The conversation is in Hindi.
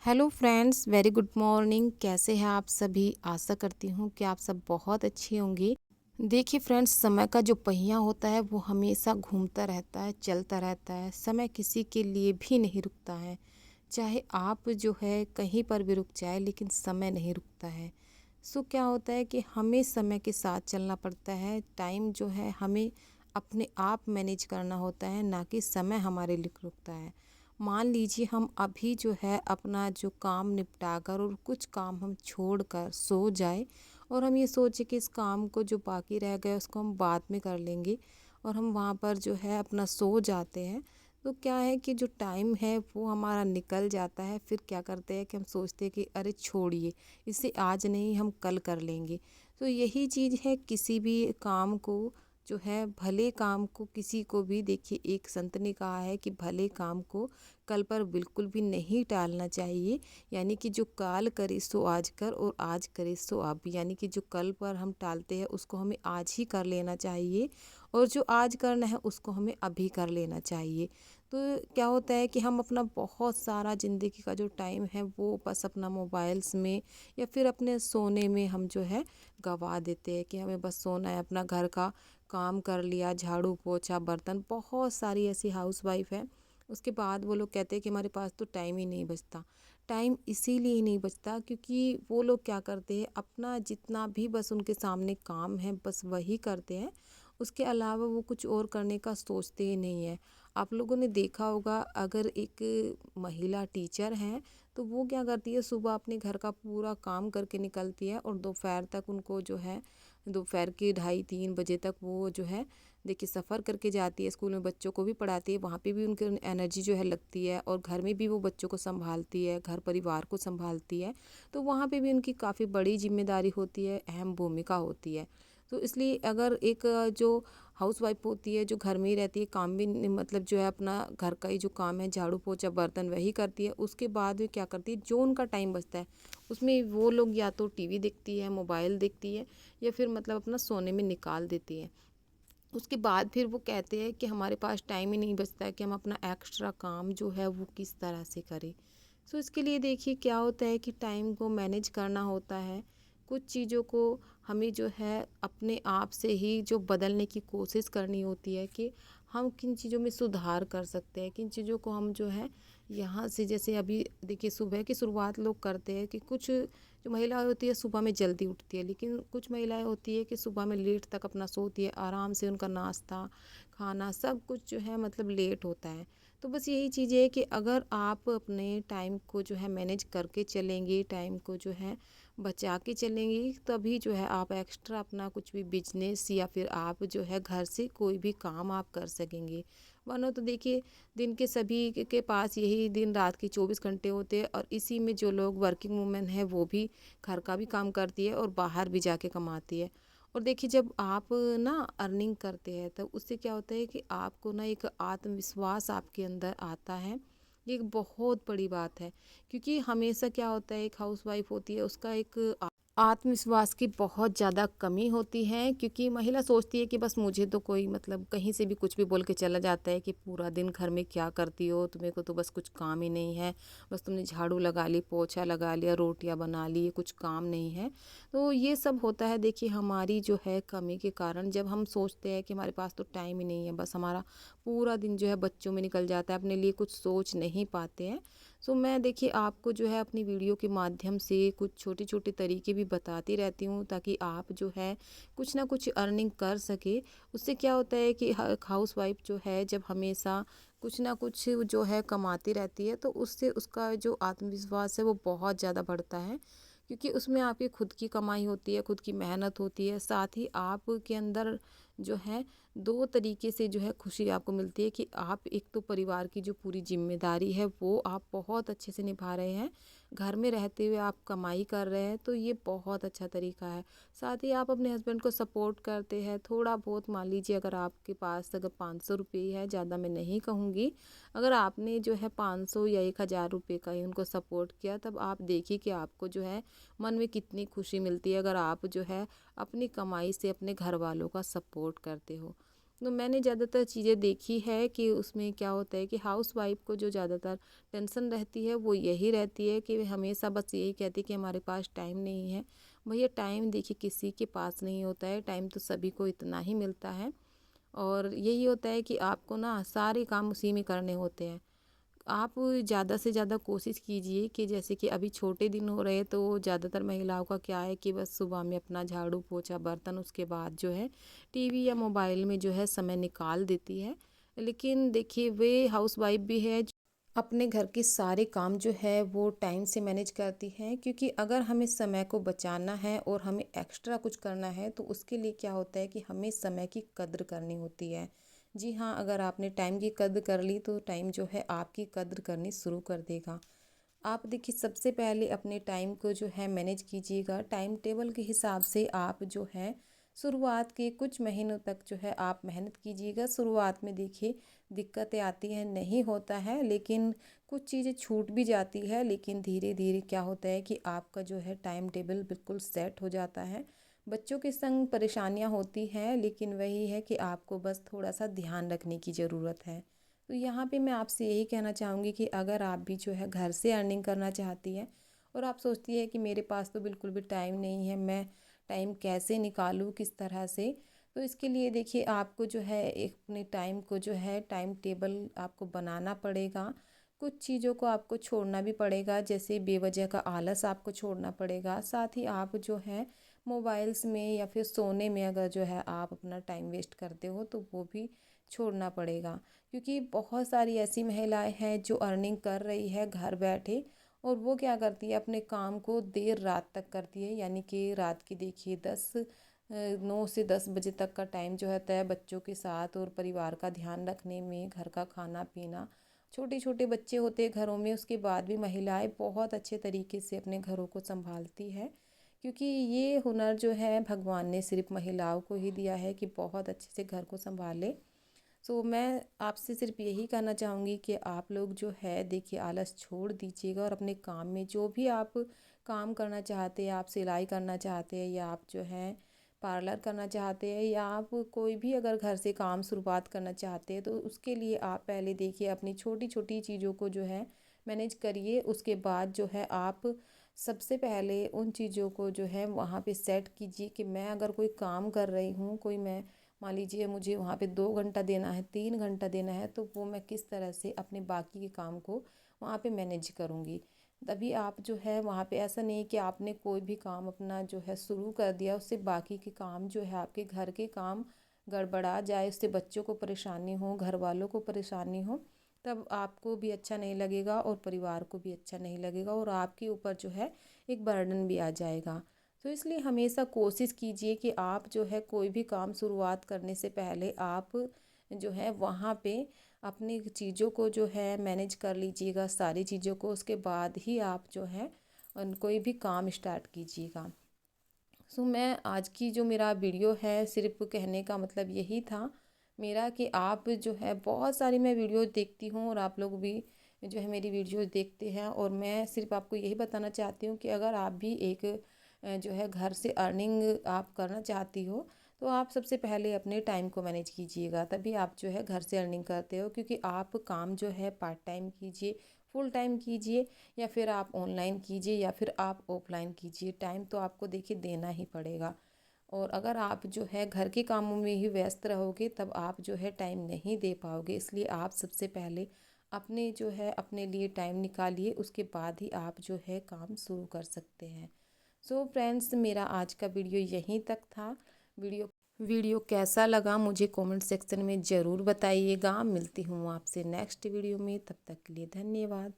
Hello friends, very good morning. कैसे हैं आप सभी? आशा करती हूँ कि आप सब बहुत अच्छी होंगी। देखिए फ्रेंड्स, समय का जो पहिया होता है वो हमेशा घूमता रहता है, चलता रहता है। समय किसी के लिए भी नहीं रुकता है। चाहे आप जो है कहीं पर भी रुक जाए, लेकिन समय नहीं रुकता है। सो क्या होता है कि हमें समय के साथ चलना पड़ता है। टाइम जो है हमें अपने आप मैनेज करना होता है, ना कि समय हमारे लिए रुकता है। मान लीजिए हम अभी जो है अपना जो काम निपटा कर और कुछ काम हम छोड़ कर सो जाए, और हम ये सोचे कि इस काम को जो बाकी रह गया उसको हम बाद में कर लेंगे, और हम वहाँ पर जो है अपना सो जाते हैं। तो क्या है कि जो टाइम है वो हमारा निकल जाता है। फिर क्या करते हैं कि हम सोचते हैं कि अरे छोड़िए, इसे आज नहीं हम कल कर लेंगे। तो यही चीज़ है किसी भी काम को, जो है भले काम को, किसी को भी देखिए, एक संत ने कहा है कि भले काम को कल पर बिल्कुल भी नहीं टालना चाहिए। यानी कि जो काल करे सो आज कर, और आज करे सो अब। यानी कि जो कल पर हम टालते हैं उसको हमें आज ही कर लेना चाहिए, और जो आज करना है उसको हमें अभी कर लेना चाहिए। तो क्या होता है कि हम अपना बहुत सारा ज़िंदगी का जो टाइम है वो बस अपना मोबाइल्स में या फिर अपने सोने में हम जो है गवा देते हैं, कि हमें बस सोना है। अपना घर का काम कर लिया, झाड़ू पोछा बर्तन, बहुत सारी ऐसी हाउसवाइफ है, उसके बाद वो लोग कहते हैं कि हमारे पास तो टाइम ही नहीं बचता। टाइम इसीलिए ही नहीं बचता क्योंकि वो लोग क्या करते हैं, अपना जितना भी बस उनके सामने काम है बस वही करते हैं। उसके अलावा वो कुछ और करने का सोचते ही नहीं है। आप लोगों ने देखा होगा, अगर एक महिला टीचर हैं तो वो क्या करती है, सुबह अपने घर का पूरा काम करके निकलती है, और दोपहर तक उनको जो है, दोपहर के 2:30-3 बजे तक वो जो है देखिए सफ़र करके जाती है। स्कूल में बच्चों को भी पढ़ाती है, वहाँ पे भी उनकी एनर्जी जो है लगती है, और घर में भी वो बच्चों को संभालती है, घर परिवार को संभालती है। तो वहाँ पे भी उनकी काफ़ी बड़ी जिम्मेदारी होती है, अहम भूमिका होती है। तो इसलिए अगर एक जो हाउसवाइफ होती है, जो घर में ही रहती है, काम भी मतलब जो है अपना घर का ही जो काम है, झाड़ू पोछा बर्तन वही करती है, उसके बाद वे क्या करती है, जो उनका टाइम बचता है उसमें वो लोग या तो टीवी देखती है, मोबाइल देखती है, या फिर मतलब अपना सोने में निकाल देती है। उसके बाद फिर वो कहते हैं कि हमारे पास टाइम ही नहीं बचता है कि हम अपना एक्स्ट्रा काम जो है वो किस तरह से करें। सो इसके लिए देखिए क्या होता है कि टाइम को मैनेज करना होता है। कुछ चीज़ों को हमें जो है अपने आप से ही जो बदलने की कोशिश करनी होती है, कि हम किन चीज़ों में सुधार कर सकते हैं, किन चीज़ों को हम जो है यहाँ से, जैसे अभी देखिए सुबह की शुरुआत लोग करते हैं कि कुछ जो महिलाएं होती है सुबह में जल्दी उठती है, लेकिन कुछ महिलाएं होती है कि सुबह में लेट तक अपना सोती है, आराम से उनका नाश्ता खाना सब कुछ जो है मतलब लेट होता है। तो बस यही चीज़ है कि अगर आप अपने टाइम को जो है मैनेज करके चलेंगे, टाइम को जो है बचा के चलेंगे, तभी जो है आप एक्स्ट्रा अपना कुछ भी बिजनेस या फिर आप जो है घर से कोई भी काम आप कर सकेंगे। वरना तो देखिए, दिन के सभी के पास यही दिन रात के 24 घंटे होते हैं, और इसी में जो लोग वर्किंग वूमेन है वो भी घर का भी काम करती है और बाहर भी जाके कमाती है। और देखिए, जब आप ना अर्निंग करते हैं तब उससे क्या होता है कि आपको ना एक आत्मविश्वास आपके अंदर आता है। ये एक बहुत बड़ी बात है, क्योंकि हमेशा क्या होता है, एक हाउसवाइफ होती है उसका एक आत्मविश्वास की बहुत ज़्यादा कमी होती है, क्योंकि महिला सोचती है कि बस मुझे तो कोई मतलब कहीं से भी कुछ भी बोल के चला जाता है कि पूरा दिन घर में क्या करती हो, तुम्हें को तो बस कुछ काम ही नहीं है, बस तुमने झाड़ू लगा ली, पोछा लगा लिया, रोटियां बना ली, कुछ काम नहीं है। तो ये सब होता है देखिए हमारी जो है कमी के कारण। जब हम सोचते हैं कि हमारे पास तो टाइम ही नहीं है, बस हमारा पूरा दिन जो है बच्चों में निकल जाता है, अपने लिए कुछ सोच नहीं पाते हैं। सो मैं देखिए आपको जो है अपनी वीडियो के माध्यम से कुछ छोटे छोटे तरीके भी बताती रहती हूँ, ताकि आप जो है कुछ ना कुछ अर्निंग कर सके। उससे क्या होता है कि हाउस वाइफ जो है जब हमेशा कुछ ना कुछ जो है कमाती रहती है, तो उससे उसका जो आत्मविश्वास है वो बहुत ज़्यादा बढ़ता है, क्योंकि उसमें आपकी खुद की कमाई होती है, खुद की मेहनत होती है। साथ ही आपके अंदर जो है दो तरीके से जो है खुशी आपको मिलती है, कि आप एक तो परिवार की जो पूरी जिम्मेदारी है वो आप बहुत अच्छे से निभा रहे हैं, घर में रहते हुए आप कमाई कर रहे हैं, तो ये बहुत अच्छा तरीका है। साथ ही आप अपने हस्बैंड को सपोर्ट करते हैं थोड़ा बहुत। मान लीजिए अगर आपके पास अगर 500 रुपये है, ज़्यादा मैं नहीं कहूँगी, अगर आपने जो है 500 या 1,000 रुपये का ही उनको सपोर्ट किया, तब आप देखिए कि आपको जो है मन में कितनी खुशी मिलती है, अगर आप जो है अपनी कमाई से अपने घर वालों का सपोर्ट करते हो। तो मैंने ज़्यादातर चीज़ें देखी है कि उसमें क्या होता है कि हाउसवाइफ को जो ज़्यादातर टेंशन रहती है वो यही रहती है कि वे हमेशा बस यही कहती है कि हमारे पास टाइम नहीं है। भैया टाइम देखिए किसी के पास नहीं होता है, टाइम तो सभी को इतना ही मिलता है। और यही होता है कि आपको ना सारे काम उसी में करने होते हैं। आप ज़्यादा से ज़्यादा कोशिश कीजिए कि जैसे कि अभी छोटे दिन हो रहे हैं तो ज़्यादातर महिलाओं का क्या है कि बस सुबह में अपना झाड़ू पोछा बर्तन, उसके बाद जो है टीवी या मोबाइल में जो है समय निकाल देती है। लेकिन देखिए वे हाउसवाइफ भी है जो अपने घर के सारे काम जो है वो टाइम से मैनेज करती हैं, क्योंकि अगर हमें समय को बचाना है और हमें एक्स्ट्रा कुछ करना है तो उसके लिए क्या होता है कि हमें समय की कद्र करनी होती है। जी हाँ, अगर आपने टाइम की कद्र कर ली तो टाइम जो है आपकी कद्र करनी शुरू कर देगा। आप देखिए सबसे पहले अपने टाइम को जो है मैनेज कीजिएगा। टाइम टेबल के हिसाब से आप जो है शुरुआत के कुछ महीनों तक जो है आप मेहनत कीजिएगा। शुरुआत में देखिए दिक्कतें आती हैं, नहीं होता है, लेकिन कुछ चीज़ें छूट भी जाती है, लेकिन धीरे धीरे क्या होता है कि आपका जो है टाइम टेबल बिल्कुल सेट हो जाता है। बच्चों के संग परेशानियां होती हैं, लेकिन वही है कि आपको बस थोड़ा सा ध्यान रखने की ज़रूरत है। तो यहाँ पे मैं आपसे यही कहना चाहूँगी कि अगर आप भी जो है घर से अर्निंग करना चाहती हैं और आप सोचती है कि मेरे पास तो बिल्कुल भी टाइम नहीं है, मैं टाइम कैसे निकालूँ, किस तरह से, तो इसके लिए देखिए आपको जो है एक अपने टाइम को जो है टाइम टेबल आपको बनाना पड़ेगा। कुछ चीज़ों को आपको छोड़ना भी पड़ेगा, जैसे बेवजह का आलस आपको छोड़ना पड़ेगा। साथ ही आप जो है मोबाइल्स में या फिर सोने में अगर जो है आप अपना टाइम वेस्ट करते हो तो वो भी छोड़ना पड़ेगा। क्योंकि बहुत सारी ऐसी महिलाएं हैं जो अर्निंग कर रही है घर बैठे, और वो क्या करती है अपने काम को देर रात तक करती है, यानी कि रात की देखिए 9 से 10 बजे तक का टाइम जो होता है बच्चों के साथ और परिवार का ध्यान रखने में, घर का खाना पीना, छोटे छोटे बच्चे होते हैं घरों में, उसके बाद भी महिलाएं बहुत अच्छे तरीके से अपने घरों को संभालती है। क्योंकि ये हुनर जो है भगवान ने सिर्फ महिलाओं को ही दिया है कि बहुत अच्छे से घर को संभाले। सो मैं आपसे सिर्फ यही कहना चाहूँगी कि आप लोग जो है देखिए आलस छोड़ दीजिएगा और अपने काम में जो भी आप काम करना चाहते हैं, आप सिलाई करना चाहते हैं या आप जो है पार्लर करना चाहते हैं या आप कोई भी अगर घर से काम शुरुआत करना चाहते हैं, तो उसके लिए आप पहले देखिए अपनी छोटी छोटी चीज़ों को जो है मैनेज करिए। उसके बाद जो है आप सबसे पहले उन चीज़ों को जो है वहाँ पे सेट कीजिए कि मैं अगर कोई काम कर रही हूँ, कोई मैं मान लीजिए मुझे वहाँ पे 2 घंटा देना है, 3 घंटा देना है, तो वो मैं किस तरह से अपने बाकी के काम को वहाँ पे मैनेज करूँगी। तभी आप जो है वहाँ पे ऐसा नहीं कि आपने कोई भी काम अपना जो है शुरू कर दिया, उससे बाकी के काम जो है आपके घर के काम गड़बड़ा जाए, उससे बच्चों को परेशानी हो, घर वालों को परेशानी हो, तब आपको भी अच्छा नहीं लगेगा और परिवार को भी अच्छा नहीं लगेगा और आपके ऊपर जो है एक बर्डन भी आ जाएगा। तो इसलिए हमेशा कोशिश कीजिए कि आप जो है कोई भी काम शुरुआत करने से पहले आप जो है वहाँ पे अपनी चीज़ों को जो है मैनेज कर लीजिएगा, सारी चीज़ों को, उसके बाद ही आप जो है कोई भी काम स्टार्ट कीजिएगा। सो मैं आज की जो मेरा वीडियो है सिर्फ कहने का मतलब यही था मेरा कि आप जो है बहुत सारी मैं वीडियो देखती हूँ और आप लोग भी जो है मेरी वीडियो देखते हैं, और मैं सिर्फ आपको यही बताना चाहती हूँ कि अगर आप भी एक जो है घर से अर्निंग आप करना चाहती हो तो आप सबसे पहले अपने टाइम को मैनेज कीजिएगा, तभी आप जो है घर से अर्निंग करते हो। क्योंकि आप काम जो है पार्ट टाइम कीजिए, फुल टाइम कीजिए, या फिर आप ऑनलाइन कीजिए या फिर आप ऑफलाइन कीजिए, टाइम तो आपको देखिए देना ही पड़ेगा। और अगर आप जो है घर के कामों में ही व्यस्त रहोगे तब आप जो है टाइम नहीं दे पाओगे। इसलिए आप सबसे पहले अपने जो है अपने लिए टाइम निकालिए, उसके बाद ही आप जो है काम शुरू कर सकते हैं। सो फ्रेंड्स, मेरा आज का वीडियो यहीं तक था। वीडियो वीडियो कैसा लगा मुझे कमेंट सेक्शन में ज़रूर बताइएगा। मिलती हूँ आपसे नेक्स्ट वीडियो में, तब तक के लिए धन्यवाद।